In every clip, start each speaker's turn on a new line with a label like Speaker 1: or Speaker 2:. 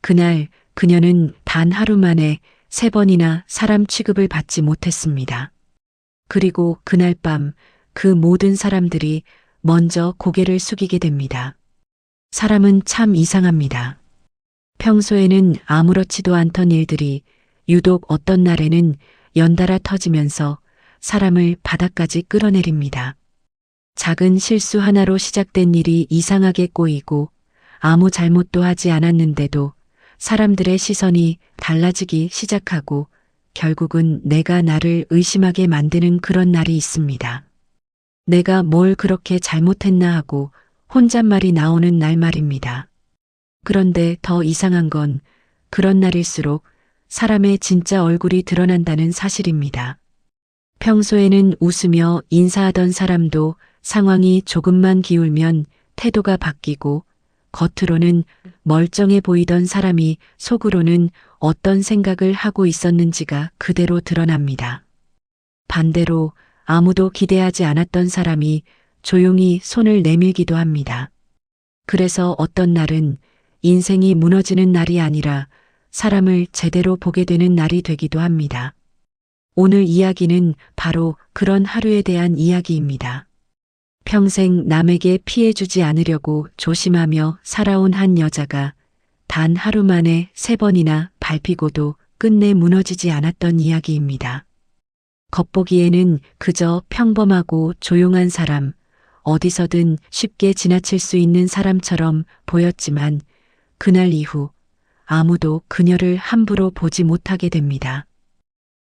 Speaker 1: 그날 그녀는 단 하루 만에 3번이나 사람 취급을 받지 못했습니다. 그리고 그날 밤 그 모든 사람들이 먼저 고개를 숙이게 됩니다. 사람은 참 이상합니다. 평소에는 아무렇지도 않던 일들이 유독 어떤 날에는 연달아 터지면서 사람을 바닥까지 끌어내립니다. 작은 실수 하나로 시작된 일이 이상하게 꼬이고 아무 잘못도 하지 않았는데도 사람들의 시선이 달라지기 시작하고 결국은 내가 나를 의심하게 만드는 그런 날이 있습니다. 내가 뭘 그렇게 잘못했나 하고 혼잣말이 나오는 날 말입니다. 그런데 더 이상한 건 그런 날일수록 사람의 진짜 얼굴이 드러난다는 사실입니다. 평소에는 웃으며 인사하던 사람도 상황이 조금만 기울면 태도가 바뀌고 겉으로는 멀쩡해 보이던 사람이 속으로는 어떤 생각을 하고 있었는지가 그대로 드러납니다. 반대로 아무도 기대하지 않았던 사람이 조용히 손을 내밀기도 합니다. 그래서 어떤 날은 인생이 무너지는 날이 아니라 사람을 제대로 보게 되는 날이 되기도 합니다. 오늘 이야기는 바로 그런 하루에 대한 이야기입니다. 평생 남에게 피해주지 않으려고 조심하며 살아온 한 여자가 단 하루 만에 3번이나 밟히고도 끝내 무너지지 않았던 이야기입니다. 겉보기에는 그저 평범하고 조용한 사람, 어디서든 쉽게 지나칠 수 있는 사람처럼 보였지만 그날 이후 아무도 그녀를 함부로 보지 못하게 됩니다.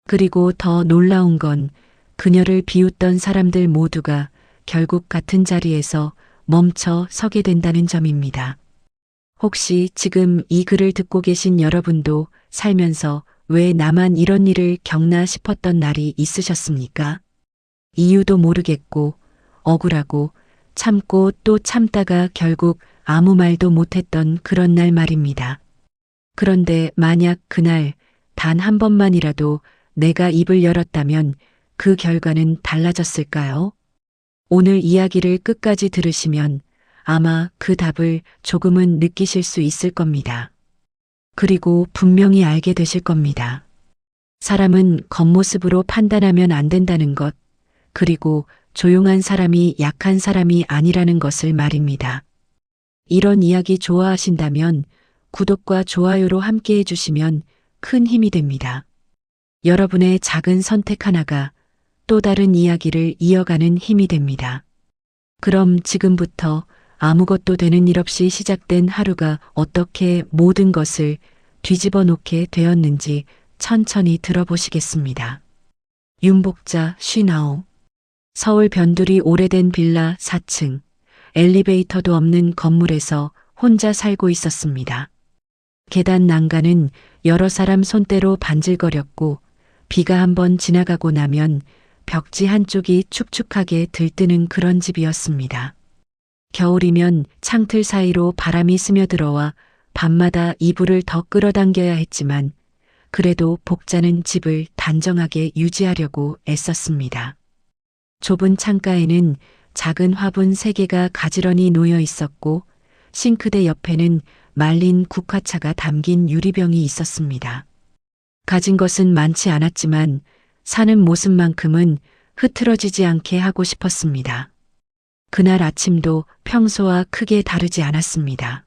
Speaker 1: 그리고 더 놀라운 건 그녀를 비웃던 사람들 모두가 결국 같은 자리에서 멈춰 서게 된다는 점입니다. 혹시 지금 이 글을 듣고 계신 여러분도 살면서 왜 나만 이런 일을 겪나 싶었던 날이 있으셨습니까? 이유도 모르겠고 억울하고 참고 또 참다가 결국 아무 말도 못했던 그런 날 말입니다. 그런데 만약 그날 단 한 번만이라도 내가 입을 열었다면 그 결과는 달라졌을까요? 오늘 이야기를 끝까지 들으시면 아마 그 답을 조금은 느끼실 수 있을 겁니다. 그리고 분명히 알게 되실 겁니다. 사람은 겉모습으로 판단하면 안 된다는 것, 그리고 조용한 사람이 약한 사람이 아니라는 것을 말입니다. 이런 이야기 좋아하신다면 구독과 좋아요로 함께 해주시면 큰 힘이 됩니다. 여러분의 작은 선택 하나가 또 다른 이야기를 이어가는 힘이 됩니다. 그럼 지금부터 아무것도 되는 일 없이 시작된 하루가 어떻게 모든 것을 뒤집어 놓게 되었는지 천천히 들어보시겠습니다. 윤복자 59. 서울 변두리 오래된 빌라 4층, 엘리베이터도 없는 건물에서 혼자 살고 있었습니다. 계단 난간은 여러 사람 손때로 반질거렸고 비가 한번 지나가고 나면 벽지 한쪽이 축축하게 들뜨는 그런 집이었습니다. 겨울이면 창틀 사이로 바람이 스며들어와 밤마다 이불을 더 끌어당겨야 했지만 그래도 복자는 집을 단정하게 유지하려고 애썼습니다. 좁은 창가에는 작은 화분 3개가 가지런히 놓여 있었고 싱크대 옆에는 말린 국화차가 담긴 유리병이 있었습니다. 가진 것은 많지 않았지만 사는 모습만큼은 흐트러지지 않게 하고 싶었습니다. 그날 아침도 평소와 크게 다르지 않았습니다.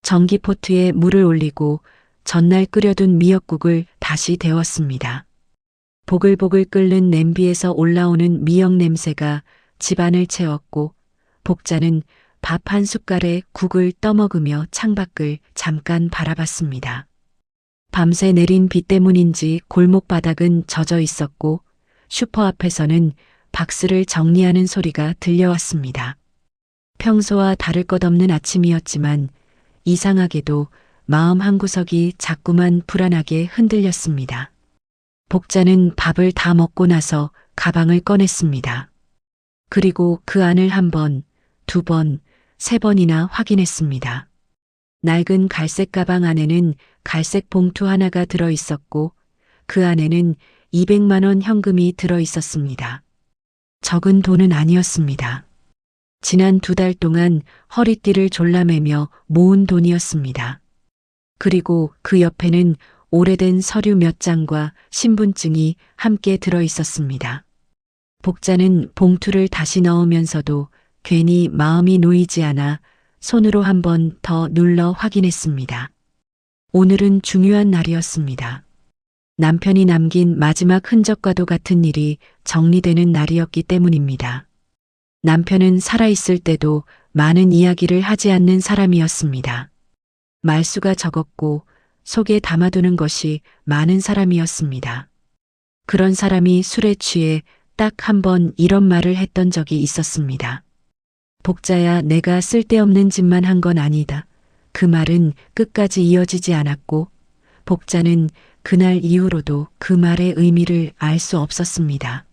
Speaker 1: 전기포트에 물을 올리고 전날 끓여둔 미역국을 다시 데웠습니다. 보글보글 끓는 냄비에서 올라오는 미역 냄새가 집안을 채웠고 복자는 밥 한 숟갈에 국을 떠먹으며 창밖을 잠깐 바라봤습니다. 밤새 내린 비 때문인지 골목 바닥은 젖어 있었고 슈퍼 앞에서는 박스를 정리하는 소리가 들려왔습니다. 평소와 다를 것 없는 아침이었지만 이상하게도 마음 한구석이 자꾸만 불안하게 흔들렸습니다. 복자는 밥을 다 먹고 나서 가방을 꺼냈습니다. 그리고 그 안을 1번, 2번, 3번이나 확인했습니다. 낡은 갈색 가방 안에는 갈색 봉투 하나가 들어 있었고 그 안에는 200만 원 현금이 들어 있었습니다. 적은 돈은 아니었습니다. 지난 2달 동안 허리띠를 졸라매며 모은 돈이었습니다. 그리고 그 옆에는 오래된 서류 몇 장과 신분증이 함께 들어 있었습니다. 복자는 봉투를 다시 넣으면서도 괜히 마음이 놓이지 않아 손으로 한 번 더 눌러 확인했습니다. 오늘은 중요한 날이었습니다. 남편이 남긴 마지막 흔적과도 같은 일이 정리되는 날이었기 때문입니다. 남편은 살아있을 때도 많은 이야기를 하지 않는 사람이었습니다. 말수가 적었고 속에 담아두는 것이 많은 사람이었습니다. 그런 사람이 술에 취해 딱 한 번 이런 말을 했던 적이 있었습니다. 복자야, 내가 쓸데없는 짓만 한 건 아니다. 그 말은 끝까지 이어지지 않았고 복자는 그날 이후로도 그 말의 의미를 알 수 없었습니다.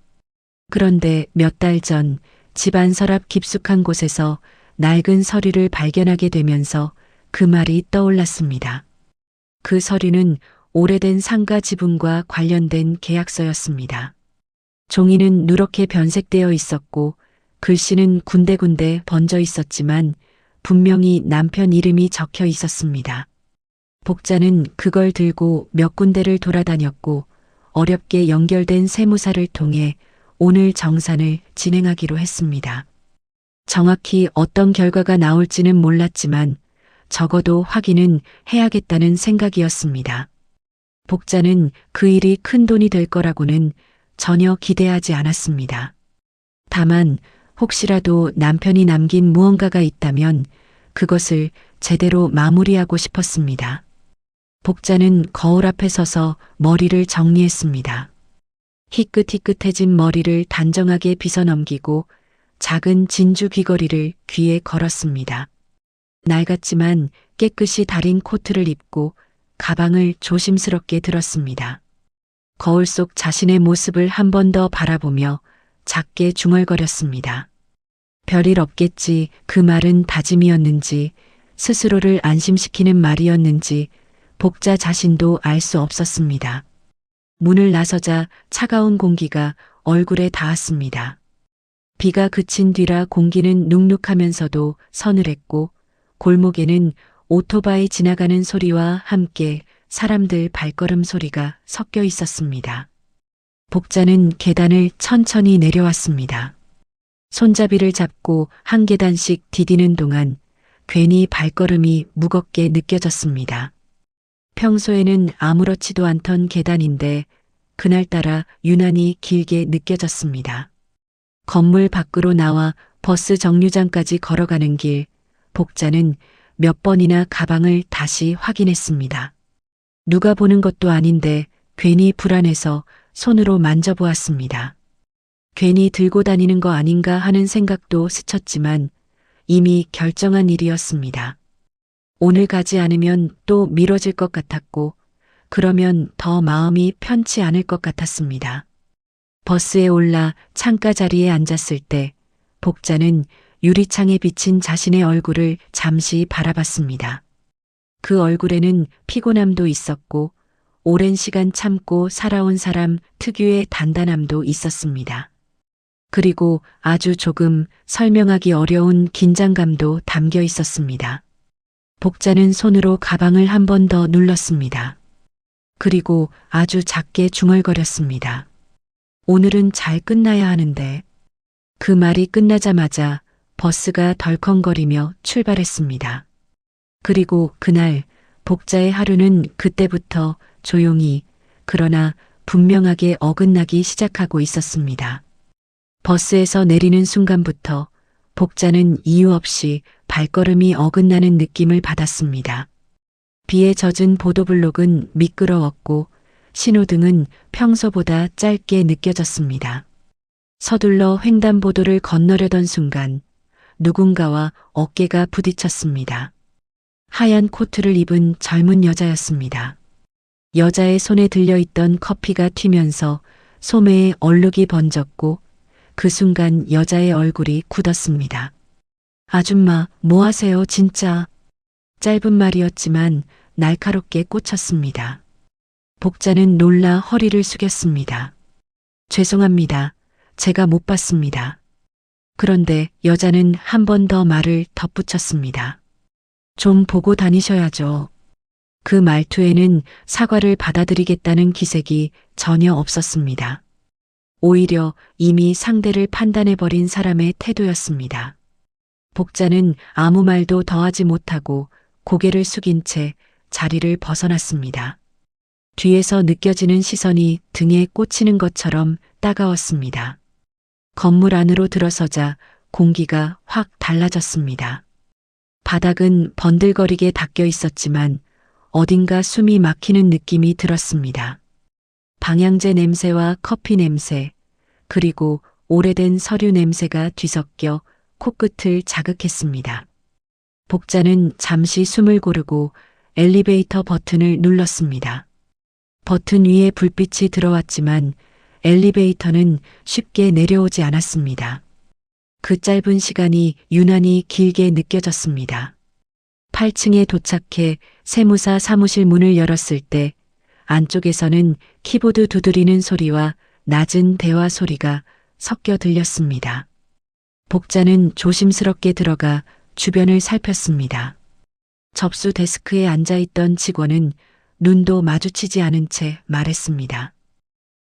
Speaker 1: 그런데 몇 달 전 집안 서랍 깊숙한 곳에서 낡은 서류를 발견하게 되면서 그 말이 떠올랐습니다. 그 서류는 오래된 상가 지분과 관련된 계약서였습니다. 종이는 누렇게 변색되어 있었고 글씨는 군데군데 번져 있었지만 분명히 남편 이름이 적혀 있었습니다. 복자는 그걸 들고 몇 군데를 돌아다녔고 어렵게 연결된 세무사를 통해 오늘 정산을 진행하기로 했습니다. 정확히 어떤 결과가 나올지는 몰랐지만 적어도 확인은 해야겠다는 생각이었습니다. 복자는 그 일이 큰 돈이 될 거라고는 전혀 기대하지 않았습니다. 다만 혹시라도 남편이 남긴 무언가가 있다면 그것을 제대로 마무리하고 싶었습니다. 복자는 거울 앞에 서서 머리를 정리했습니다. 희끗희끗해진 머리를 단정하게 빗어넘기고 작은 진주 귀걸이를 귀에 걸었습니다. 낡았지만 깨끗이 다린 코트를 입고 가방을 조심스럽게 들었습니다. 거울 속 자신의 모습을 한 번 더 바라보며 작게 중얼거렸습니다. 별일 없겠지, 그 말은 다짐이었는지 스스로를 안심시키는 말이었는지 복자 자신도 알 수 없었습니다. 문을 나서자 차가운 공기가 얼굴에 닿았습니다. 비가 그친 뒤라 공기는 눅눅하면서도 서늘했고 골목에는 오토바이 지나가는 소리와 함께 사람들 발걸음 소리가 섞여 있었습니다. 복자는 계단을 천천히 내려왔습니다. 손잡이를 잡고 한 계단씩 디디는 동안 괜히 발걸음이 무겁게 느껴졌습니다. 평소에는 아무렇지도 않던 계단인데 그날따라 유난히 길게 느껴졌습니다. 건물 밖으로 나와 버스 정류장까지 걸어가는 길, 복자는 몇 번이나 가방을 다시 확인했습니다. 누가 보는 것도 아닌데 괜히 불안해서 손으로 만져보았습니다. 괜히 들고 다니는 거 아닌가 하는 생각도 스쳤지만 이미 결정한 일이었습니다. 오늘 가지 않으면 또 미뤄질 것 같았고 그러면 더 마음이 편치 않을 것 같았습니다. 버스에 올라 창가 자리에 앉았을 때 복자는 유리창에 비친 자신의 얼굴을 잠시 바라봤습니다. 그 얼굴에는 피곤함도 있었고 오랜 시간 참고 살아온 사람 특유의 단단함도 있었습니다. 그리고 아주 조금 설명하기 어려운 긴장감도 담겨 있었습니다. 복자는 손으로 가방을 한 번 더 눌렀습니다. 그리고 아주 작게 중얼거렸습니다. 오늘은 잘 끝나야 하는데. 그 말이 끝나자마자 버스가 덜컹거리며 출발했습니다. 그리고 그날 복자의 하루는 그때부터 조용히 그러나 분명하게 어긋나기 시작하고 있었습니다. 버스에서 내리는 순간부터 복자는 이유 없이 발걸음이 어긋나는 느낌을 받았습니다. 비에 젖은 보도블록은 미끄러웠고 신호등은 평소보다 짧게 느껴졌습니다. 서둘러 횡단보도를 건너려던 순간 누군가와 어깨가 부딪혔습니다. 하얀 코트를 입은 젊은 여자였습니다. 여자의 손에 들려있던 커피가 튀면서 소매에 얼룩이 번졌고 그 순간 여자의 얼굴이 굳었습니다. 아줌마, 뭐 하세요, 진짜? 짧은 말이었지만 날카롭게 꽂혔습니다. 복자는 놀라 허리를 숙였습니다. 죄송합니다. 제가 못 봤습니다. 그런데 여자는 한 번 더 말을 덧붙였습니다. 좀 보고 다니셔야죠. 그 말투에는 사과를 받아들이겠다는 기색이 전혀 없었습니다. 오히려 이미 상대를 판단해버린 사람의 태도였습니다. 복자는 아무 말도 더하지 못하고 고개를 숙인 채 자리를 벗어났습니다. 뒤에서 느껴지는 시선이 등에 꽂히는 것처럼 따가웠습니다. 건물 안으로 들어서자 공기가 확 달라졌습니다. 바닥은 번들거리게 닦여 있었지만 어딘가 숨이 막히는 느낌이 들었습니다. 방향제 냄새와 커피 냄새, 그리고 오래된 서류 냄새가 뒤섞여 코끝을 자극했습니다. 복자는 잠시 숨을 고르고 엘리베이터 버튼을 눌렀습니다. 버튼 위에 불빛이 들어왔지만 엘리베이터는 쉽게 내려오지 않았습니다. 그 짧은 시간이 유난히 길게 느껴졌습니다. 8층에 도착해 세무사 사무실 문을 열었을 때 안쪽에서는 키보드 두드리는 소리와 낮은 대화 소리가 섞여 들렸습니다. 복자는 조심스럽게 들어가 주변을 살폈습니다. 접수 데스크에 앉아있던 직원은 눈도 마주치지 않은 채 말했습니다.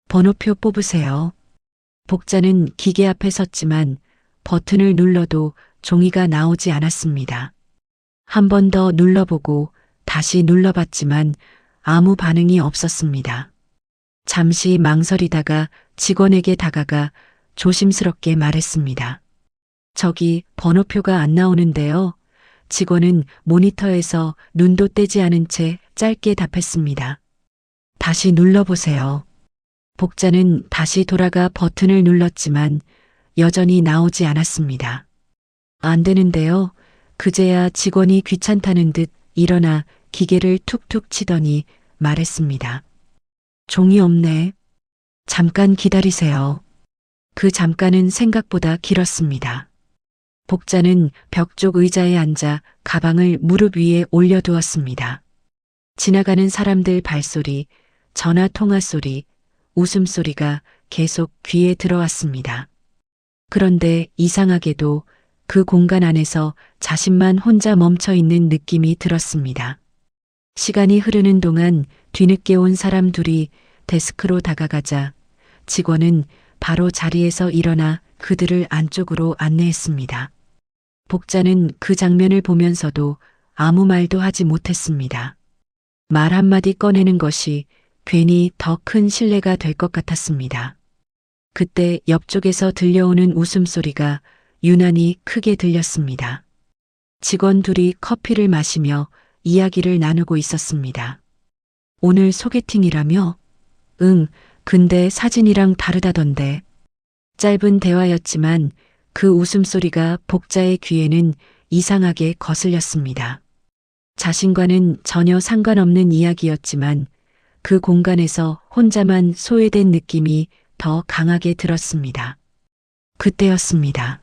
Speaker 1: 번호표 뽑으세요. 복자는 기계 앞에 섰지만 버튼을 눌러도 종이가 나오지 않았습니다. 한 번 더 눌러보고 다시 눌러봤지만 아무 반응이 없었습니다. 잠시 망설이다가 직원에게 다가가 조심스럽게 말했습니다. 저기 번호표가 안 나오는데요. 직원은 모니터에서 눈도 떼지 않은 채 짧게 답했습니다. 다시 눌러보세요. 복자는 다시 돌아가 버튼을 눌렀지만 여전히 나오지 않았습니다. 안 되는데요. 그제야 직원이 귀찮다는 듯 일어나 기계를 툭툭 치더니 말했습니다. 종이 없네. 잠깐 기다리세요. 그 잠깐은 생각보다 길었습니다. 복자는 벽 쪽 의자에 앉아 가방을 무릎 위에 올려두었습니다. 지나가는 사람들 발소리, 전화 통화 소리, 웃음소리가 계속 귀에 들어왔습니다. 그런데 이상하게도 그 공간 안에서 자신만 혼자 멈춰 있는 느낌이 들었습니다. 시간이 흐르는 동안 뒤늦게 온 사람 둘이 데스크로 다가가자 직원은 바로 자리에서 일어나 그들을 안쪽으로 안내했습니다. 복자는 그 장면을 보면서도 아무 말도 하지 못했습니다. 말 한마디 꺼내는 것이 괜히 더 큰 신뢰가 될 것 같았습니다. 그때 옆쪽에서 들려오는 웃음소리가 유난히 크게 들렸습니다. 직원 둘이 커피를 마시며 이야기를 나누고 있었습니다. 오늘 소개팅이라며? 응, 근데 사진이랑 다르다던데. 짧은 대화였지만 그 웃음소리가 복자의 귀에는 이상하게 거슬렸습니다. 자신과는 전혀 상관없는 이야기였지만 그 공간에서 혼자만 소외된 느낌이 더 강하게 들었습니다. 그때였습니다.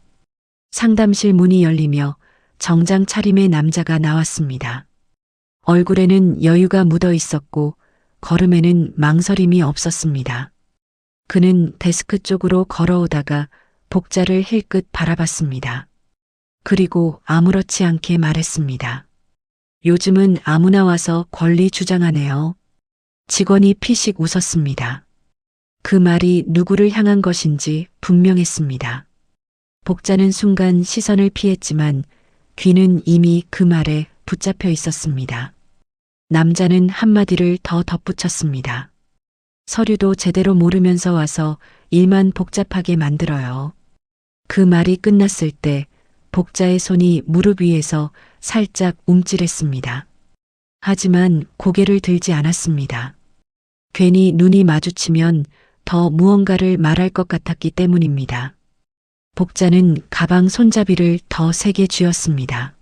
Speaker 1: 상담실 문이 열리며 정장 차림의 남자가 나왔습니다. 얼굴에는 여유가 묻어 있었고 걸음에는 망설임이 없었습니다. 그는 데스크 쪽으로 걸어오다가 복자를 힐끗 바라봤습니다. 그리고 아무렇지 않게 말했습니다. 요즘은 아무나 와서 권리 주장하네요. 직원이 피식 웃었습니다. 그 말이 누구를 향한 것인지 분명했습니다. 복자는 순간 시선을 피했지만 귀는 이미 그 말에 붙잡혀 있었습니다. 남자는 한마디를 더 덧붙였습니다. 서류도 제대로 모르면서 와서 일만 복잡하게 만들어요. 그 말이 끝났을 때 복자의 손이 무릎 위에서 살짝 움찔했습니다. 하지만 고개를 들지 않았습니다. 괜히 눈이 마주치면 더 무언가를 말할 것 같았기 때문입니다. 복자는 가방 손잡이를 더 세게 쥐었습니다.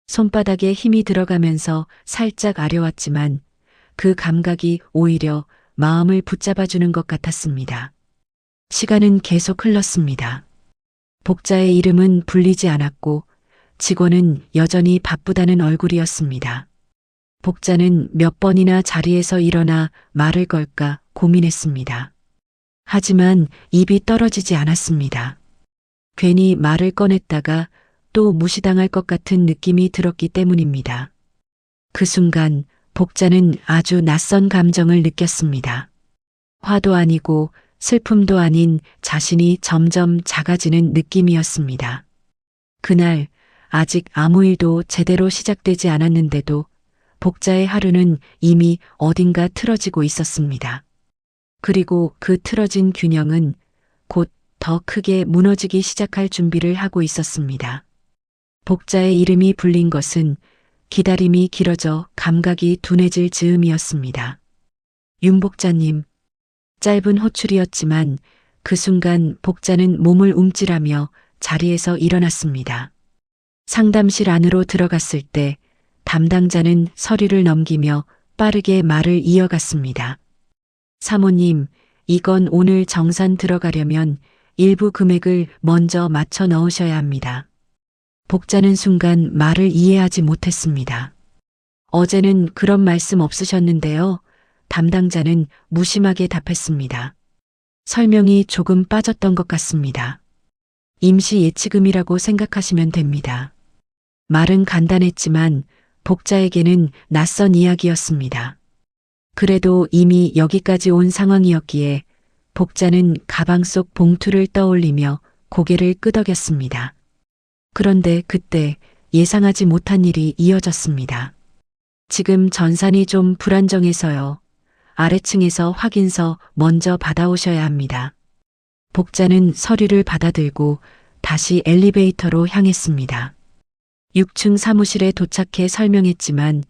Speaker 1: 손바닥에 힘이 들어가면서 살짝 아려왔지만 그 감각이 오히려 마음을 붙잡아주는 것 같았습니다. 시간은 계속 흘렀습니다. 복자의 이름은 불리지 않았고 직원은 여전히 바쁘다는 얼굴이었습니다. 복자는 몇 번이나 자리에서 일어나 말을 걸까 고민했습니다. 하지만 입이 떨어지지 않았습니다. 괜히 말을 꺼냈다가 또 무시당할 것 같은 느낌이 들었기 때문입니다. 그 순간 복자는 아주 낯선 감정을 느꼈습니다. 화도 아니고 슬픔도 아닌 자신이 점점 작아지는 느낌이었습니다. 그날 아직 아무 일도 제대로 시작되지 않았는데도 복자의 하루는 이미 어딘가 틀어지고 있었습니다. 그리고 그 틀어진 균형은 곧 더 크게 무너지기 시작할 준비를 하고 있었습니다. 복자의 이름이 불린 것은 기다림이 길어져 감각이 둔해질 즈음이었습니다. 윤복자님. 짧은 호출이었지만 그 순간 복자는 몸을 움찔하며 자리에서 일어났습니다. 상담실 안으로 들어갔을 때 담당자는 서류를 넘기며 빠르게 말을 이어갔습니다. 사모님, 이건 오늘 정산 들어가려면 일부 금액을 먼저 맞춰 넣으셔야 합니다. 복자는 순간 말을 이해하지 못했습니다. 어제는 그런 말씀 없으셨는데요. 담당자는 무심하게 답했습니다. 설명이 조금 빠졌던 것 같습니다. 임시 예치금이라고 생각하시면 됩니다. 말은 간단했지만 복자에게는 낯선 이야기였습니다. 그래도 이미 여기까지 온 상황이었기에 복자는 가방 속 봉투를 떠올리며 고개를 끄덕였습니다. 그런데 그때 예상하지 못한 일이 이어졌습니다. 지금 전산이 좀 불안정해서요. 아래층에서 확인서 먼저 받아오셔야 합니다. 복자는 서류를 받아들고 다시 엘리베이터로 향했습니다. 6층 사무실에 도착해 설명했지만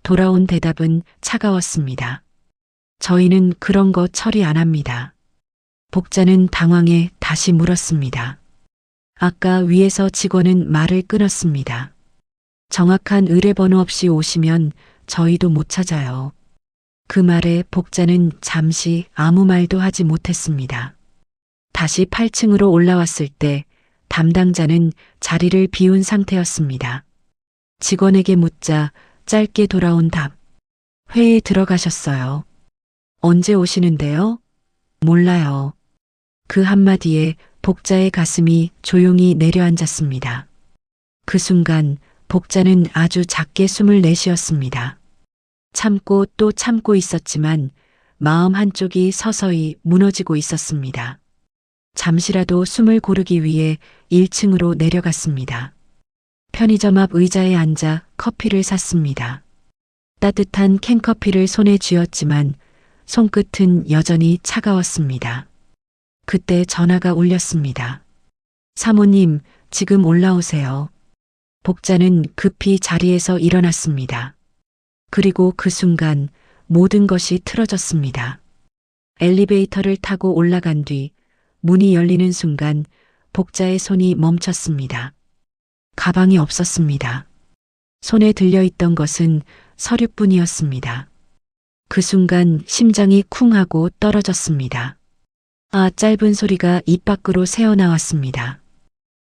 Speaker 1: 돌아온 대답은 차가웠습니다. 저희는 그런 거 처리 안 합니다. 복자는 당황해 다시 물었습니다. 아까 위에서 직원은 말을 끊었습니다. 정확한 의뢰번호 없이 오시면 저희도 못 찾아요. 그 말에 복자는 잠시 아무 말도 하지 못했습니다. 다시 8층으로 올라왔을 때 담당자는 자리를 비운 상태였습니다. 직원에게 묻자 짧게 돌아온 답. 회의에 들어가셨어요. 언제 오시는데요? 몰라요. 그 한마디에 복자의 가슴이 조용히 내려앉았습니다. 그 순간 복자는 아주 작게 숨을 내쉬었습니다. 참고 또 참고 있었지만 마음 한쪽이 서서히 무너지고 있었습니다. 잠시라도 숨을 고르기 위해 1층으로 내려갔습니다. 편의점 앞 의자에 앉아 커피를 샀습니다. 따뜻한 캔커피를 손에 쥐었지만 손끝은 여전히 차가웠습니다. 그때 전화가 울렸습니다. 사모님, 지금 올라오세요. 복자는 급히 자리에서 일어났습니다. 그리고 그 순간 모든 것이 틀어졌습니다. 엘리베이터를 타고 올라간 뒤 문이 열리는 순간 복자의 손이 멈췄습니다. 가방이 없었습니다. 손에 들려있던 것은 서류뿐이었습니다. 그 순간 심장이 쿵 하고 떨어졌습니다. 아, 짧은 소리가 입 밖으로 새어나왔습니다.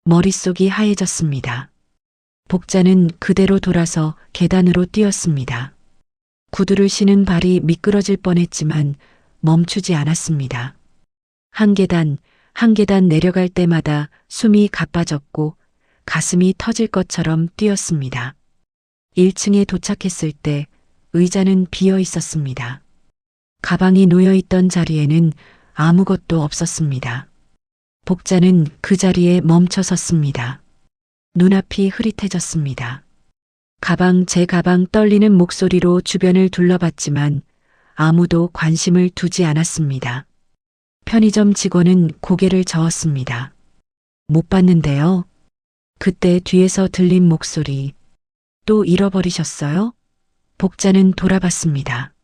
Speaker 1: 머릿속이 하얘졌습니다. 복자는 그대로 돌아서 계단으로 뛰었습니다. 구두를 신은 발이 미끄러질 뻔했지만 멈추지 않았습니다. 한 계단, 한 계단 내려갈 때마다 숨이 가빠졌고 가슴이 터질 것처럼 뛰었습니다. 1층에 도착했을 때 의자는 비어 있었습니다. 가방이 놓여 있던 자리에는 아무것도 없었습니다. 복자는 그 자리에 멈춰 섰습니다. 눈앞이 흐릿해졌습니다. 제 가방 떨리는 목소리로 주변을 둘러봤지만 아무도 관심을 두지 않았습니다. 편의점 직원은 고개를 저었습니다. 못 봤는데요. 그때 뒤에서 들린 목소리. 또 잃어버리셨어요? 복자는 돌아봤습니다.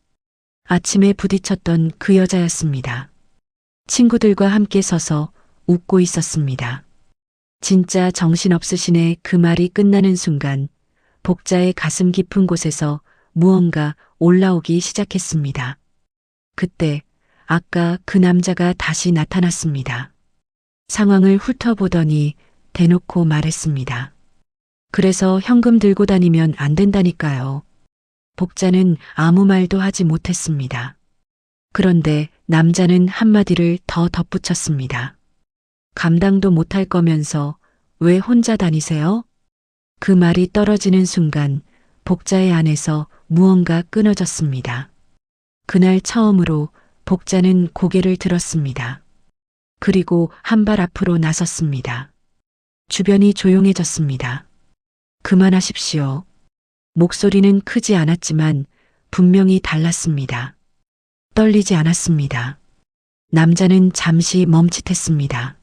Speaker 1: 아침에 부딪혔던 그 여자였습니다. 친구들과 함께 서서 웃고 있었습니다. 진짜 정신없으시네. 그 말이 끝나는 순간 복자의 가슴 깊은 곳에서 무언가 올라오기 시작했습니다. 그때 아까 그 남자가 다시 나타났습니다. 상황을 훑어보더니 대놓고 말했습니다. 그래서 현금 들고 다니면 안 된다니까요. 복자는 아무 말도 하지 못했습니다. 그런데 남자는 한마디를 더 덧붙였습니다. 감당도 못할 거면서 왜 혼자 다니세요? 그 말이 떨어지는 순간 복자의 안에서 무언가 끊어졌습니다. 그날 처음으로 복자는 고개를 들었습니다. 그리고 한 발 앞으로 나섰습니다. 주변이 조용해졌습니다. 그만하십시오. 목소리는 크지 않았지만 분명히 달랐습니다. 떨리지 않았습니다. 남자는 잠시 멈칫했습니다.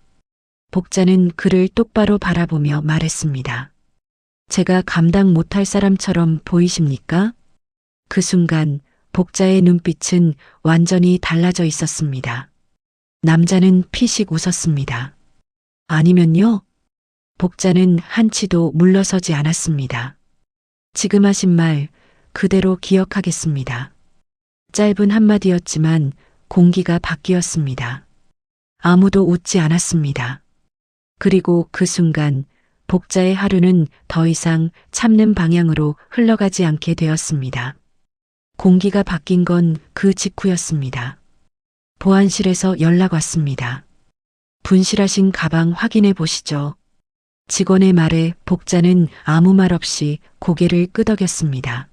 Speaker 1: 복자는 그를 똑바로 바라보며 말했습니다. 제가 감당 못할 사람처럼 보이십니까? 그 순간 복자의 눈빛은 완전히 달라져 있었습니다. 남자는 피식 웃었습니다. 아니면요? 복자는 한치도 물러서지 않았습니다. 지금 하신 말 그대로 기억하겠습니다. 짧은 한마디였지만 공기가 바뀌었습니다. 아무도 웃지 않았습니다. 그리고 그 순간 복자의 하루는 더 이상 참는 방향으로 흘러가지 않게 되었습니다. 공기가 바뀐 건 그 직후였습니다. 보안실에서 연락 왔습니다. 분실하신 가방 확인해 보시죠. 직원의 말에 복자는 아무 말 없이 고개를 끄덕였습니다.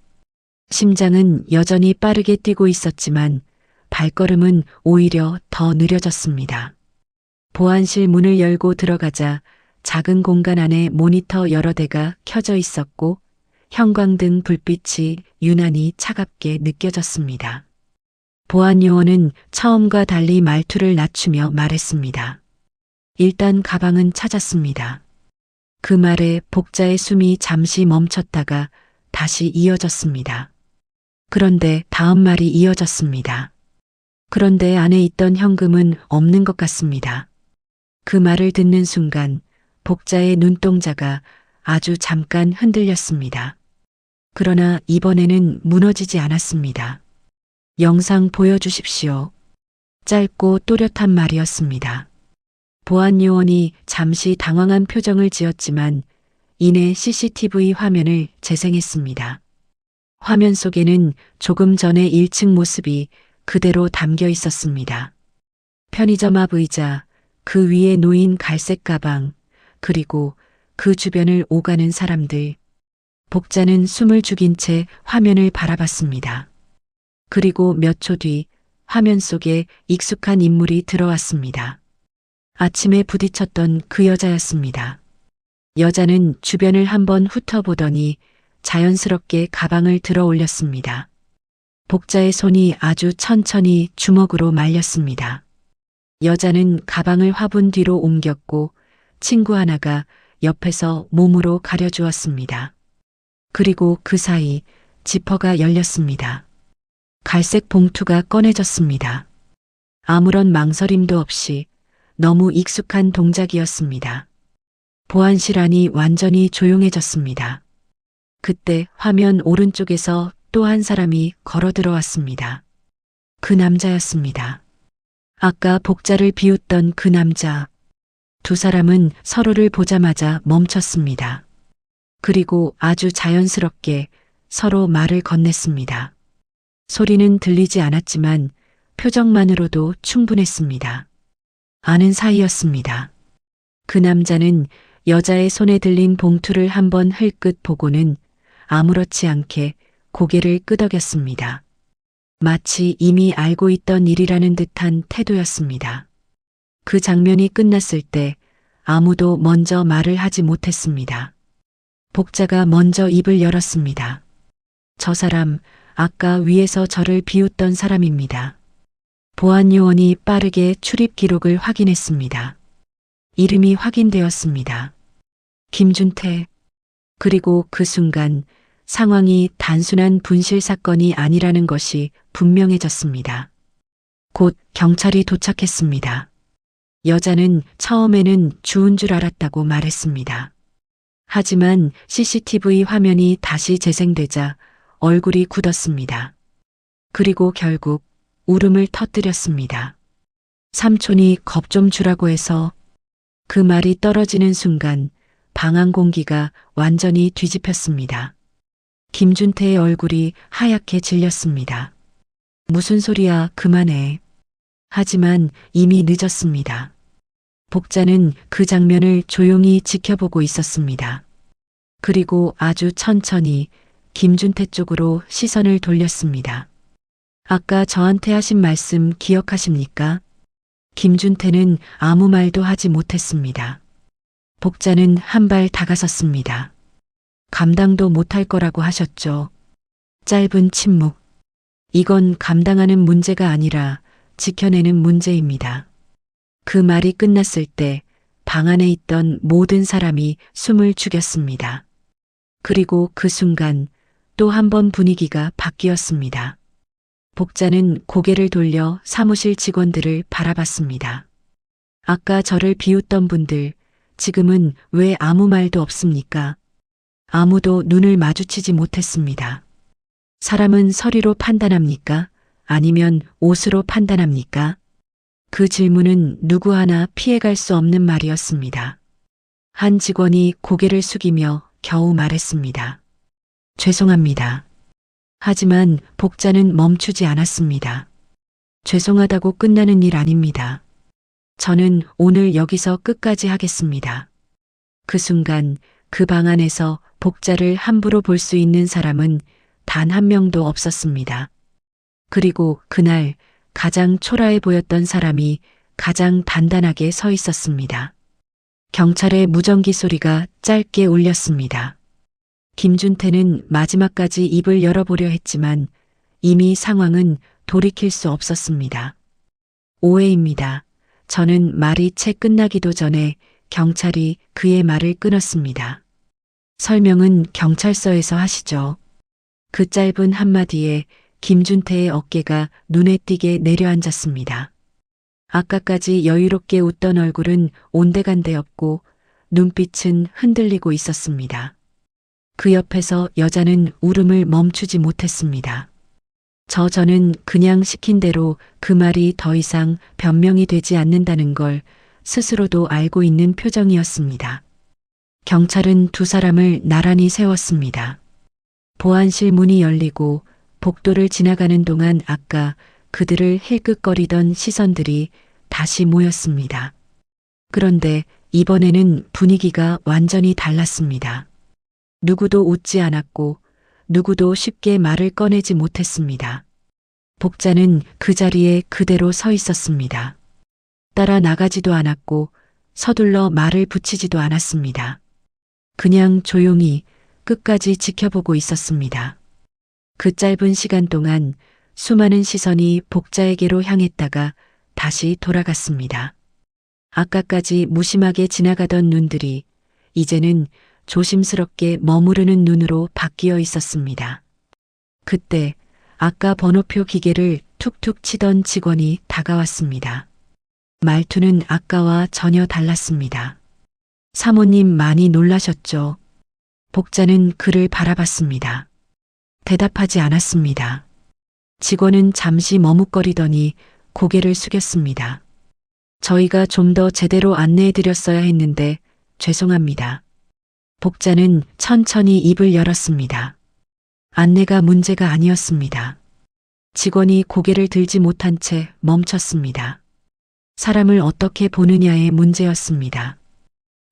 Speaker 1: 심장은 여전히 빠르게 뛰고 있었지만 발걸음은 오히려 더 느려졌습니다. 보안실 문을 열고 들어가자 작은 공간 안에 모니터 여러 대가 켜져 있었고 형광등 불빛이 유난히 차갑게 느껴졌습니다. 보안 요원은 처음과 달리 말투를 낮추며 말했습니다. 일단 가방은 찾았습니다. 그 말에 복자의 숨이 잠시 멈췄다가 다시 이어졌습니다. 그런데 다음 말이 이어졌습니다. 그런데 안에 있던 현금은 없는 것 같습니다. 그 말을 듣는 순간 복자의 눈동자가 아주 잠깐 흔들렸습니다. 그러나 이번에는 무너지지 않았습니다. 영상 보여주십시오. 짧고 또렷한 말이었습니다. 보안 요원이 잠시 당황한 표정을 지었지만 이내 CCTV 화면을 재생했습니다. 화면 속에는 조금 전의 1층 모습이 그대로 담겨 있었습니다. 편의점 앞 의자, 그 위에 놓인 갈색 가방, 그리고 그 주변을 오가는 사람들. 복자는 숨을 죽인 채 화면을 바라봤습니다. 그리고 몇 초 뒤 화면 속에 익숙한 인물이 들어왔습니다. 아침에 부딪혔던 그 여자였습니다. 여자는 주변을 한번 훑어보더니 자연스럽게 가방을 들어 올렸습니다. 복자의 손이 아주 천천히 주먹으로 말렸습니다. 여자는 가방을 화분 뒤로 옮겼고 친구 하나가 옆에서 몸으로 가려주었습니다. 그리고 그 사이 지퍼가 열렸습니다. 갈색 봉투가 꺼내졌습니다. 아무런 망설임도 없이 너무 익숙한 동작이었습니다. 보안실 안이 완전히 조용해졌습니다. 그때 화면 오른쪽에서 또 한 사람이 걸어 들어왔습니다. 그 남자였습니다. 아까 복자를 비웃던 그 남자. 두 사람은 서로를 보자마자 멈췄습니다. 그리고 아주 자연스럽게 서로 말을 건넸습니다. 소리는 들리지 않았지만 표정만으로도 충분했습니다. 아는 사이였습니다. 그 남자는 여자의 손에 들린 봉투를 한번 흘끗 보고는 아무렇지 않게 고개를 끄덕였습니다. 마치 이미 알고 있던 일이라는 듯한 태도였습니다. 그 장면이 끝났을 때 아무도 먼저 말을 하지 못했습니다. 복자가 먼저 입을 열었습니다. 저 사람, 아까 위에서 저를 비웃던 사람입니다. 보안 요원이 빠르게 출입 기록을 확인했습니다. 이름이 확인되었습니다. 김준태. 그리고 그 순간 상황이 단순한 분실 사건이 아니라는 것이 분명해졌습니다. 곧 경찰이 도착했습니다. 여자는 처음에는 주운 줄 알았다고 말했습니다. 하지만 CCTV 화면이 다시 재생되자 얼굴이 굳었습니다. 그리고 결국 울음을 터뜨렸습니다. 삼촌이 겁 좀 주라고 해서. 그 말이 떨어지는 순간 방 안 공기가 완전히 뒤집혔습니다. 김준태의 얼굴이 하얗게 질렸습니다. 무슨 소리야, 그만해. 하지만 이미 늦었습니다. 복자는 그 장면을 조용히 지켜보고 있었습니다. 그리고 아주 천천히 김준태 쪽으로 시선을 돌렸습니다. 아까 저한테 하신 말씀 기억하십니까? 김준태는 아무 말도 하지 못했습니다. 복자는 한 발 다가섰습니다. 감당도 못할 거라고 하셨죠. 짧은 침묵. 이건 감당하는 문제가 아니라 지켜내는 문제입니다. 그 말이 끝났을 때 방 안에 있던 모든 사람이 숨을 죽였습니다. 그리고 그 순간 또 한 번 분위기가 바뀌었습니다. 복자는 고개를 돌려 사무실 직원들을 바라봤습니다. 아까 저를 비웃던 분들, 지금은 왜 아무 말도 없습니까? 아무도 눈을 마주치지 못했습니다. 사람은 서리로 판단합니까? 아니면 옷으로 판단합니까? 그 질문은 누구 하나 피해갈 수 없는 말이었습니다. 한 직원이 고개를 숙이며 겨우 말했습니다. 죄송합니다. 하지만 복자는 멈추지 않았습니다. 죄송하다고 끝나는 일 아닙니다. 저는 오늘 여기서 끝까지 하겠습니다. 그 순간 그 방 안에서 복자를 함부로 볼 수 있는 사람은 단 한 명도 없었습니다. 그리고 그날 가장 초라해 보였던 사람이 가장 단단하게 서 있었습니다. 경찰의 무전기 소리가 짧게 울렸습니다. 김준태는 마지막까지 입을 열어보려 했지만 이미 상황은 돌이킬 수 없었습니다. 오해입니다. 저는 말이 채 끝나기도 전에 경찰이 그의 말을 끊었습니다. 설명은 경찰서에서 하시죠. 그 짧은 한마디에 김준태의 어깨가 눈에 띄게 내려앉았습니다. 아까까지 여유롭게 웃던 얼굴은 온데간데없고 눈빛은 흔들리고 있었습니다. 그 옆에서 여자는 울음을 멈추지 못했습니다. 저는 그냥 시킨 대로 그 말이 더 이상 변명이 되지 않는다는 걸 스스로도 알고 있는 표정이었습니다. 경찰은 두 사람을 나란히 세웠습니다. 보안실 문이 열리고 복도를 지나가는 동안 아까 그들을 힐끗거리던 시선들이 다시 모였습니다. 그런데 이번에는 분위기가 완전히 달랐습니다. 누구도 웃지 않았고 누구도 쉽게 말을 꺼내지 못했습니다. 복자는 그 자리에 그대로 서 있었습니다. 따라 나가지도 않았고 서둘러 말을 붙이지도 않았습니다. 그냥 조용히 끝까지 지켜보고 있었습니다. 그 짧은 시간 동안 수많은 시선이 복자에게로 향했다가 다시 돌아갔습니다. 아까까지 무심하게 지나가던 눈들이 이제는 조심스럽게 머무르는 눈으로 바뀌어 있었습니다. 그때 아까 번호표 기계를 툭툭 치던 직원이 다가왔습니다. 말투는 아까와 전혀 달랐습니다. 사모님 많이 놀라셨죠? 복자는 그를 바라봤습니다. 대답하지 않았습니다. 직원은 잠시 머뭇거리더니 고개를 숙였습니다. 저희가 좀 더 제대로 안내해드렸어야 했는데 죄송합니다. 복자는 천천히 입을 열었습니다. 안내가 문제가 아니었습니다. 직원이 고개를 들지 못한 채 멈췄습니다. 사람을 어떻게 보느냐의 문제였습니다.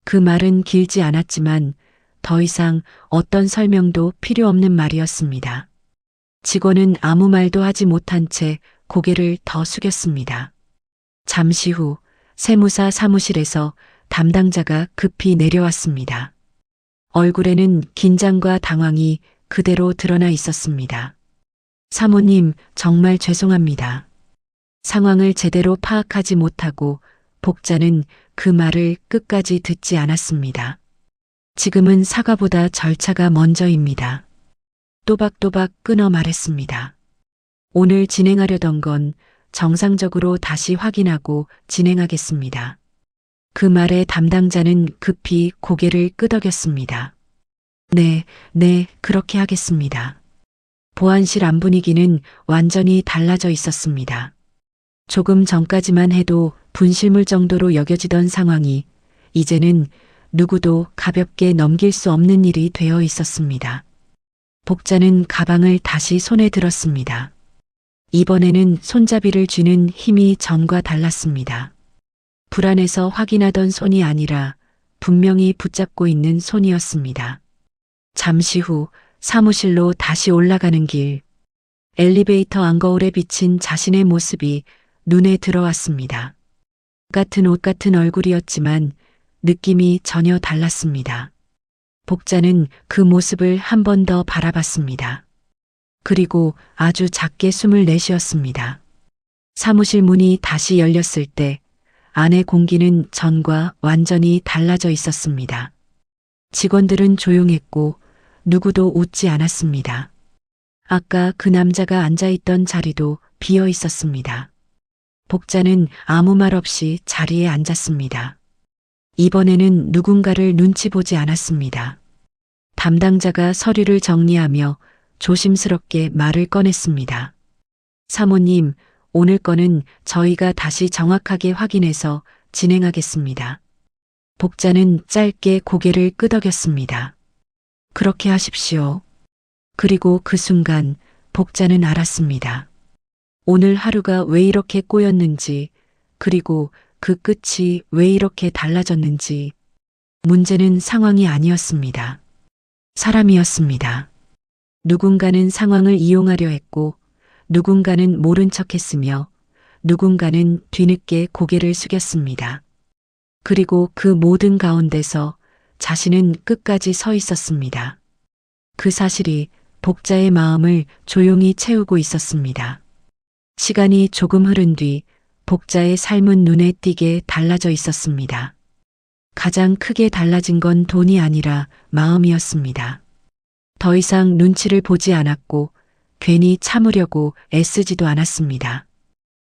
Speaker 1: 그 말은 길지 않았지만 더 이상 어떤 설명도 필요 없는 말이었습니다. 직원은 아무 말도 하지 못한 채 고개를 더 숙였습니다. 잠시 후 세무사 사무실에서 담당자가 급히 내려왔습니다. 얼굴에는 긴장과 당황이 그대로 드러나 있었습니다. 사모님, 정말 죄송합니다. 상황을 제대로 파악하지 못하고 복자는 그 말을 끝까지 듣지 않았습니다. 지금은 사과보다 절차가 먼저입니다. 또박또박 끊어 말했습니다. 오늘 진행하려던 건 정상적으로 다시 확인하고 진행하겠습니다. 그 말에 담당자는 급히 고개를 끄덕였습니다. 네, 그렇게 하겠습니다. 보안실 안 분위기는 완전히 달라져 있었습니다. 조금 전까지만 해도 분실물 정도로 여겨지던 상황이 이제는 누구도 가볍게 넘길 수 없는 일이 되어 있었습니다. 복자는 가방을 다시 손에 들었습니다. 이번에는 손잡이를 쥐는 힘이 전과 달랐습니다. 불안해서 확인하던 손이 아니라 분명히 붙잡고 있는 손이었습니다. 잠시 후 사무실로 다시 올라가는 길. 엘리베이터 안거울에 비친 자신의 모습이 눈에 들어왔습니다. 같은 옷 같은 얼굴이었지만 느낌이 전혀 달랐습니다. 복자는 그 모습을 한 번 더 바라봤습니다. 그리고 아주 작게 숨을 내쉬었습니다. 사무실 문이 다시 열렸을 때 안의 공기는 전과 완전히 달라져 있었습니다. 직원들은 조용했고 누구도 웃지 않았습니다. 아까 그 남자가 앉아있던 자리도 비어 있었습니다. 복자는 아무 말 없이 자리에 앉았습니다. 이번에는 누군가를 눈치 보지 않았습니다. 담당자가 서류를 정리하며 조심스럽게 말을 꺼냈습니다. 사모님, 오늘 건은 저희가 다시 정확하게 확인해서 진행하겠습니다. 복자는 짧게 고개를 끄덕였습니다. 그렇게 하십시오. 그리고 그 순간 복자는 알았습니다. 오늘 하루가 왜 이렇게 꼬였는지, 그리고 그 끝이 왜 이렇게 달라졌는지. 문제는 상황이 아니었습니다. 사람이었습니다. 누군가는 상황을 이용하려 했고, 누군가는 모른 척했으며, 누군가는 뒤늦게 고개를 숙였습니다. 그리고 그 모든 가운데서 자신은 끝까지 서 있었습니다. 그 사실이 복자의 마음을 조용히 채우고 있었습니다. 시간이 조금 흐른 뒤 복자의 삶은 눈에 띄게 달라져 있었습니다. 가장 크게 달라진 건 돈이 아니라 마음이었습니다. 더 이상 눈치를 보지 않았고 괜히 참으려고 애쓰지도 않았습니다.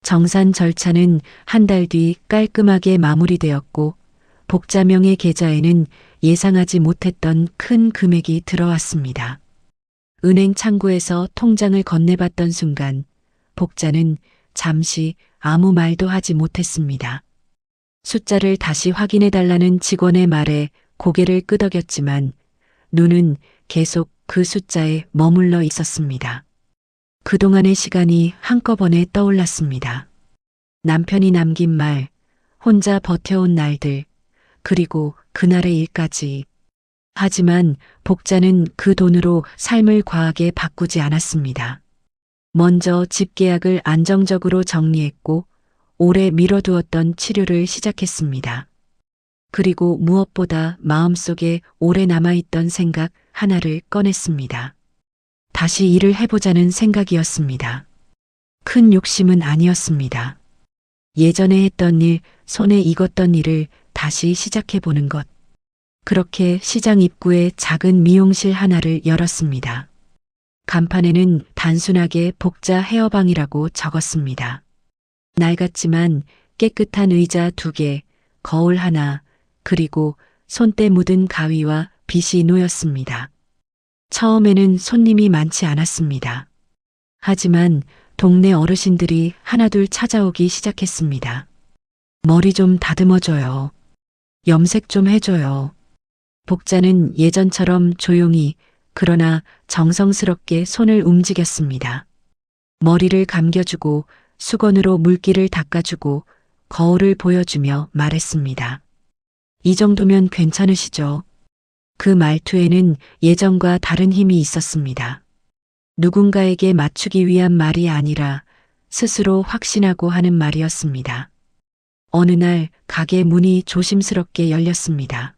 Speaker 1: 정산 절차는 한 달 뒤 깔끔하게 마무리되었고 복자명의 계좌에는 예상하지 못했던 큰 금액이 들어왔습니다. 은행 창구에서 통장을 건네봤던 순간 복자는 잠시 아무 말도 하지 못했습니다. 숫자를 다시 확인해달라는 직원의 말에 고개를 끄덕였지만 눈은 계속 그 숫자에 머물러 있었습니다. 그동안의 시간이 한꺼번에 떠올랐습니다. 남편이 남긴 말, 혼자 버텨온 날들, 그리고 그날의 일까지. 하지만 복자는 그 돈으로 삶을 과하게 바꾸지 않았습니다. 먼저 집 계약을 안정적으로 정리했고 오래 미뤄두었던 치료를 시작했습니다. 그리고 무엇보다 마음속에 오래 남아있던 생각 하나를 꺼냈습니다. 다시 일을 해보자는 생각이었습니다. 큰 욕심은 아니었습니다. 예전에 했던 일, 손에 익었던 일을 다시 시작해보는 것. 그렇게 시장 입구에 작은 미용실 하나를 열었습니다. 간판에는 단순하게 복자 헤어방이라고 적었습니다. 낡았지만 깨끗한 의자 2개, 거울 하나, 그리고 손때 묻은 가위와 빗이 놓였습니다. 처음에는 손님이 많지 않았습니다. 하지만 동네 어르신들이 하나둘 찾아오기 시작했습니다. 머리 좀 다듬어줘요. 염색 좀 해줘요. 복자는 예전처럼 조용히 그러나 정성스럽게 손을 움직였습니다. 머리를 감겨주고 수건으로 물기를 닦아주고 거울을 보여주며 말했습니다. 이 정도면 괜찮으시죠? 그 말투에는 예전과 다른 힘이 있었습니다. 누군가에게 맞추기 위한 말이 아니라 스스로 확신하고 하는 말이었습니다. 어느 날 가게 문이 조심스럽게 열렸습니다.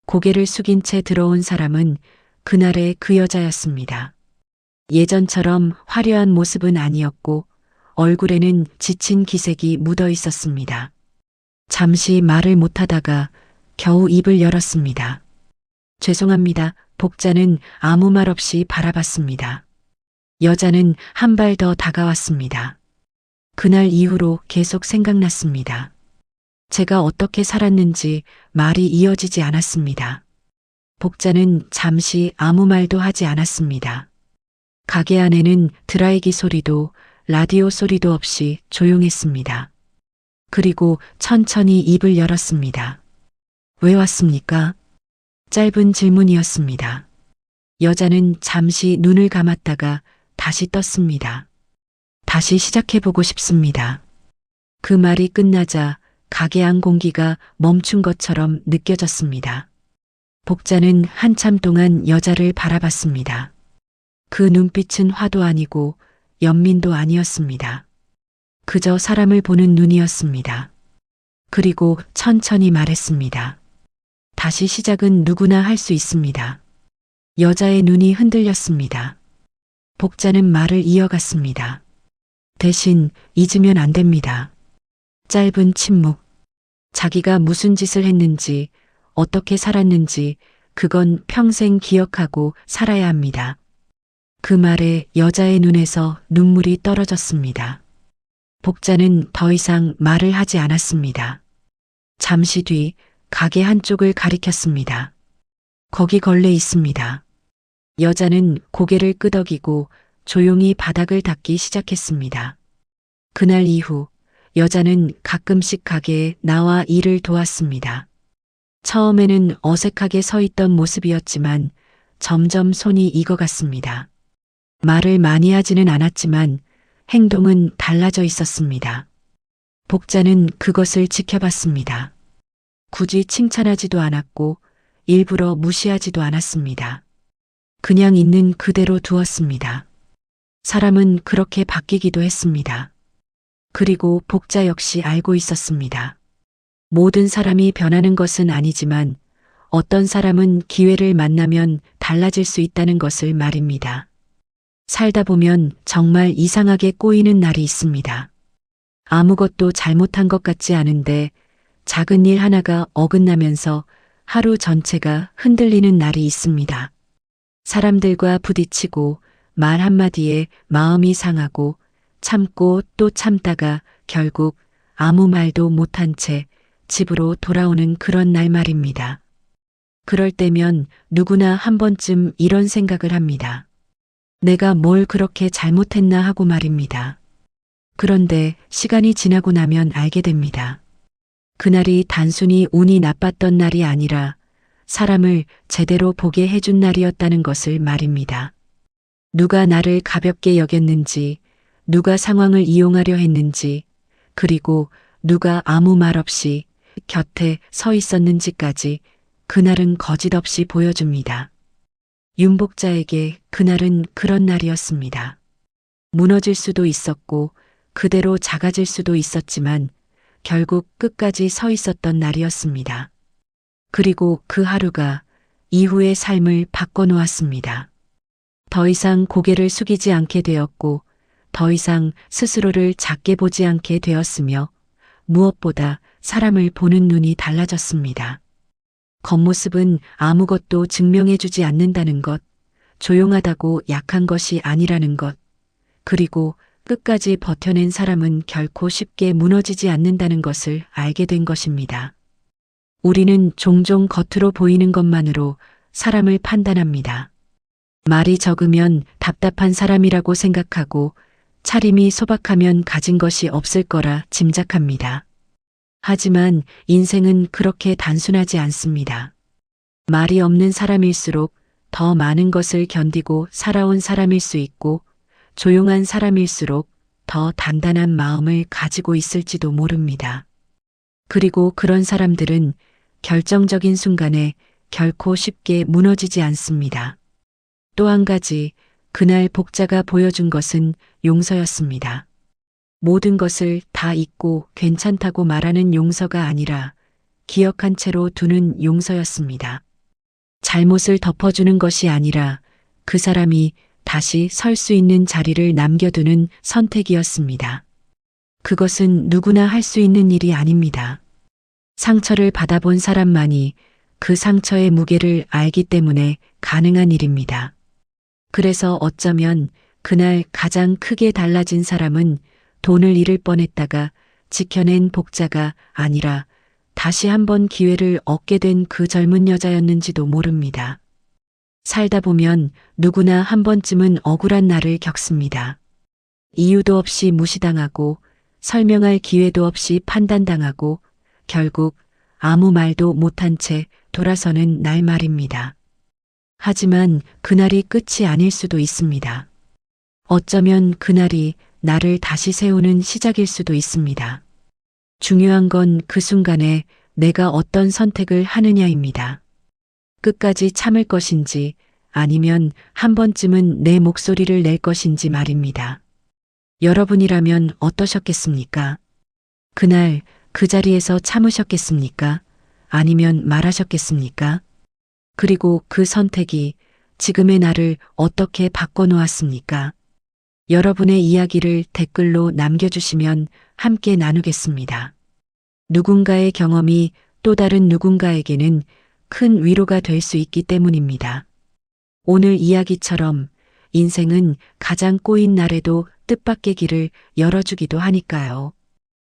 Speaker 1: 고개를 숙인 채 들어온 사람은 그날의 그 여자였습니다. 예전처럼 화려한 모습은 아니었고 얼굴에는 지친 기색이 묻어 있었습니다. 잠시 말을 못하다가 겨우 입을 열었습니다. 죄송합니다. 복자는 아무 말 없이 바라봤습니다. 여자는 한 발 더 다가왔습니다. 그날 이후로 계속 생각났습니다. 제가 어떻게 살았는지 말이 이어지지 않았습니다. 복자는 잠시 아무 말도 하지 않았습니다. 가게 안에는 드라이기 소리도 라디오 소리도 없이 조용했습니다. 그리고 천천히 입을 열었습니다. 왜 왔습니까? 짧은 질문이었습니다. 여자는 잠시 눈을 감았다가 다시 떴습니다. 다시 시작해보고 싶습니다. 그 말이 끝나자 가게 안 공기가 멈춘 것처럼 느껴졌습니다. 복자는 한참 동안 여자를 바라봤습니다. 그 눈빛은 화도 아니고 연민도 아니었습니다. 그저 사람을 보는 눈이었습니다. 그리고 천천히 말했습니다. 다시 시작은 누구나 할 수 있습니다. 여자의 눈이 흔들렸습니다. 복자는 말을 이어갔습니다. 대신 잊으면 안 됩니다. 짧은 침묵. 자기가 무슨 짓을 했는지, 어떻게 살았는지, 그건 평생 기억하고 살아야 합니다. 그 말에 여자의 눈에서 눈물이 떨어졌습니다. 복자는 더 이상 말을 하지 않았습니다. 잠시 뒤 가게 한쪽을 가리켰습니다. 거기 걸레 있습니다. 여자는 고개를 끄덕이고 조용히 바닥을 닦기 시작했습니다. 그날 이후 여자는 가끔씩 가게에 나와 일을 도왔습니다. 처음에는 어색하게 서 있던 모습이었지만 점점 손이 익어갔습니다. 말을 많이 하지는 않았지만 행동은 달라져 있었습니다. 복자는 그것을 지켜봤습니다. 굳이 칭찬하지도 않았고 일부러 무시하지도 않았습니다. 그냥 있는 그대로 두었습니다. 사람은 그렇게 바뀌기도 했습니다. 그리고 복자 역시 알고 있었습니다. 모든 사람이 변하는 것은 아니지만 어떤 사람은 기회를 만나면 달라질 수 있다는 것을 말입니다. 살다 보면 정말 이상하게 꼬이는 날이 있습니다. 아무것도 잘못한 것 같지 않은데 작은 일 하나가 어긋나면서 하루 전체가 흔들리는 날이 있습니다. 사람들과 부딪히고 말 한마디에 마음이 상하고 참고 또 참다가 결국 아무 말도 못한 채 집으로 돌아오는 그런 날 말입니다. 그럴 때면 누구나 한 번쯤 이런 생각을 합니다. 내가 뭘 그렇게 잘못했나 하고 말입니다. 그런데 시간이 지나고 나면 알게 됩니다. 그날이 단순히 운이 나빴던 날이 아니라 사람을 제대로 보게 해준 날이었다는 것을 말입니다. 누가 나를 가볍게 여겼는지, 누가 상황을 이용하려 했는지, 그리고 누가 아무 말 없이 곁에 서 있었는지까지 그날은 거짓없이 보여줍니다. 윤복자에게 그날은 그런 날이었습니다. 무너질 수도 있었고 그대로 작아질 수도 있었지만 결국 끝까지 서 있었던 날이었습니다. 그리고 그 하루가 이후의 삶을 바꿔놓았습니다. 더 이상 고개를 숙이지 않게 되었고 더 이상 스스로를 작게 보지 않게 되었으며 무엇보다 사람을 보는 눈이 달라졌습니다. 겉모습은 아무것도 증명해주지 않는다는 것, 조용하다고 약한 것이 아니라는 것, 그리고 끝까지 버텨낸 사람은 결코 쉽게 무너지지 않는다는 것을 알게 된 것입니다. 우리는 종종 겉으로 보이는 것만으로 사람을 판단합니다. 말이 적으면 답답한 사람이라고 생각하고 차림이 소박하면 가진 것이 없을 거라 짐작합니다. 하지만 인생은 그렇게 단순하지 않습니다. 말이 없는 사람일수록 더 많은 것을 견디고 살아온 사람일 수 있고 조용한 사람일수록 더 단단한 마음을 가지고 있을지도 모릅니다. 그리고 그런 사람들은 결정적인 순간에 결코 쉽게 무너지지 않습니다. 또 한 가지, 그날 복자가 보여준 것은 용서였습니다. 모든 것을 다 잊고 괜찮다고 말하는 용서가 아니라 기억한 채로 두는 용서였습니다. 잘못을 덮어주는 것이 아니라 그 사람이 다시 설 수 있는 자리를 남겨두는 선택이었습니다. 그것은 누구나 할 수 있는 일이 아닙니다. 상처를 받아본 사람만이 그 상처의 무게를 알기 때문에 가능한 일입니다. 그래서 어쩌면 그날 가장 크게 달라진 사람은 돈을 잃을 뻔했다가 지켜낸 복자가 아니라 다시 한번 기회를 얻게 된 그 젊은 여자였는지도 모릅니다. 살다 보면 누구나 한 번쯤은 억울한 날을 겪습니다. 이유도 없이 무시당하고 설명할 기회도 없이 판단당하고 결국 아무 말도 못한 채 돌아서는 날 말입니다. 하지만 그날이 끝이 아닐 수도 있습니다. 어쩌면 그날이 나를 다시 세우는 시작일 수도 있습니다. 중요한 건 그 순간에 내가 어떤 선택을 하느냐입니다. 끝까지 참을 것인지 아니면 한 번쯤은 내 목소리를 낼 것인지 말입니다. 여러분이라면 어떠셨겠습니까? 그날 그 자리에서 참으셨겠습니까? 아니면 말하셨겠습니까? 그리고 그 선택이 지금의 나를 어떻게 바꿔놓았습니까? 여러분의 이야기를 댓글로 남겨주시면 함께 나누겠습니다. 누군가의 경험이 또 다른 누군가에게는 큰 위로가 될 수 있기 때문입니다. 오늘 이야기처럼 인생은 가장 꼬인 날에도 뜻밖의 길을 열어주기도 하니까요.